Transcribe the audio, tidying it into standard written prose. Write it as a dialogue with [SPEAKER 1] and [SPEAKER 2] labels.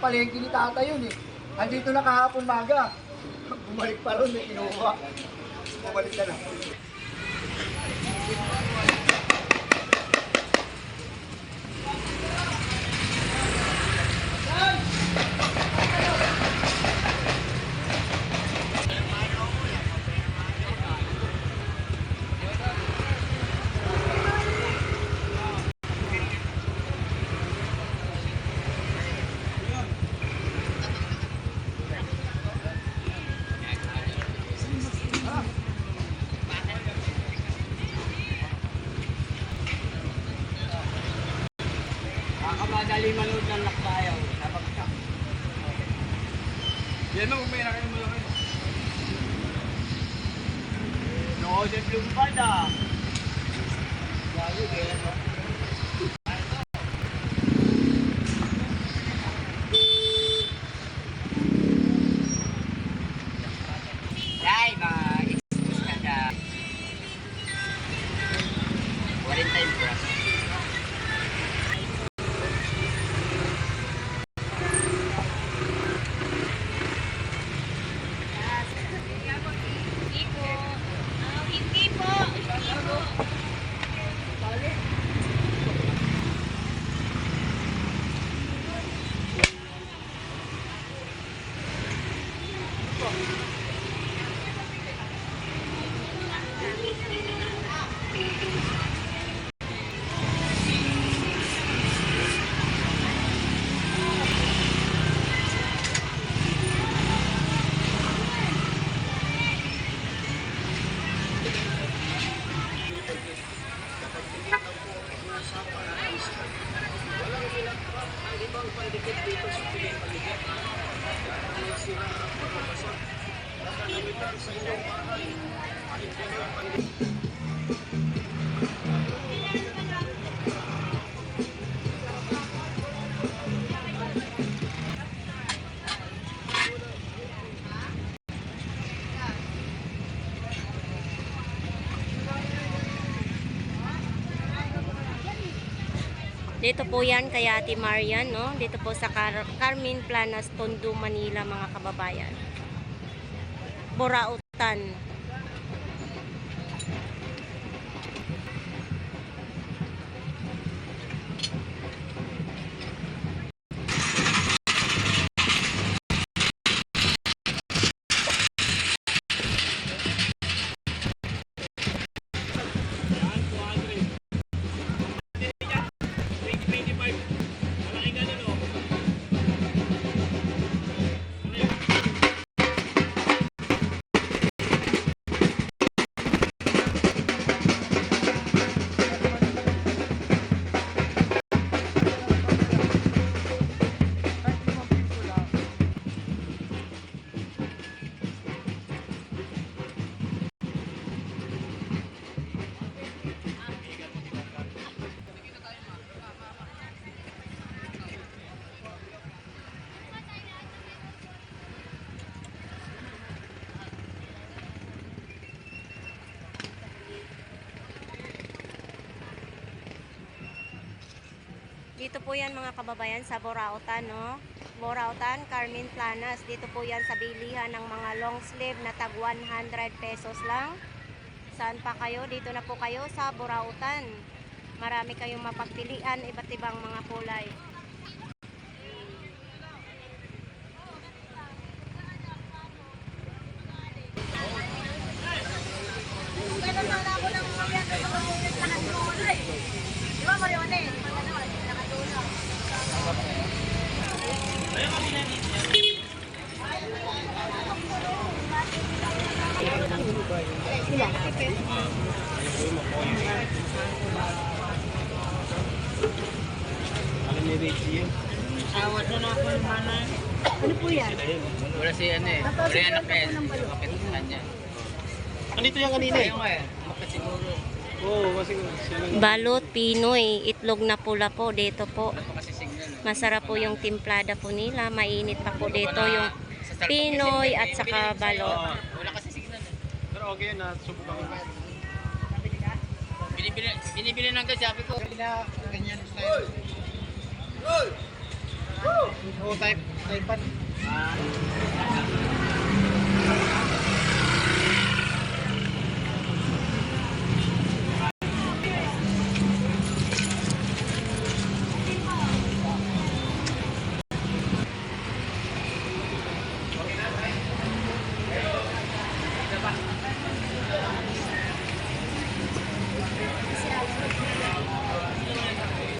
[SPEAKER 1] palengke ni tata yun eh. Andito na kahapon maga. Bumalik pa ron, may kinuha. Bumalik ka na.
[SPEAKER 2] Madali manood ng lakbayaw. Napagsak.
[SPEAKER 3] Yan mo, may nakain mo lang kayo.
[SPEAKER 2] Nooded yung bada. Bago kaya no? Dahil mga expose ka na. Valentine plus.
[SPEAKER 4] Dito po yan kay Ate Marian, no? Dito po sa Carmen Planas, Tondo, Manila, mga kababayan. Burautan. Dito po yan mga kababayan sa Burautan, no? Burautan, Carmen Planas. Dito po yan sa bilihan ng mga long sleeve na tag 100 pesos lang. Saan pa kayo? Dito na po kayo sa Burautan. Marami kayong mapagpilian, iba't ibang mga kulay.
[SPEAKER 2] Awad na na ako yung manay.
[SPEAKER 4] Ano po yan?
[SPEAKER 2] Wala si ano eh. Wala yan nakil. Bakit kanya?
[SPEAKER 3] Andito yan kanina eh.
[SPEAKER 2] Ayaw nga eh. Bakit siguro?
[SPEAKER 3] Oo, kasi
[SPEAKER 4] Balot, Pinoy, itlog na pula po dito po.
[SPEAKER 2] Wala pa kasi signal.
[SPEAKER 4] Masarap po yung timplada po nila. Mainit pa po dito yung Pinoy at saka balot.
[SPEAKER 2] Wala kasi signal eh.
[SPEAKER 3] pero okay yun na subukan ko.
[SPEAKER 2] Binibili ng gas, sabi ko.
[SPEAKER 1] Ganyan style.
[SPEAKER 3] Oo, type pan.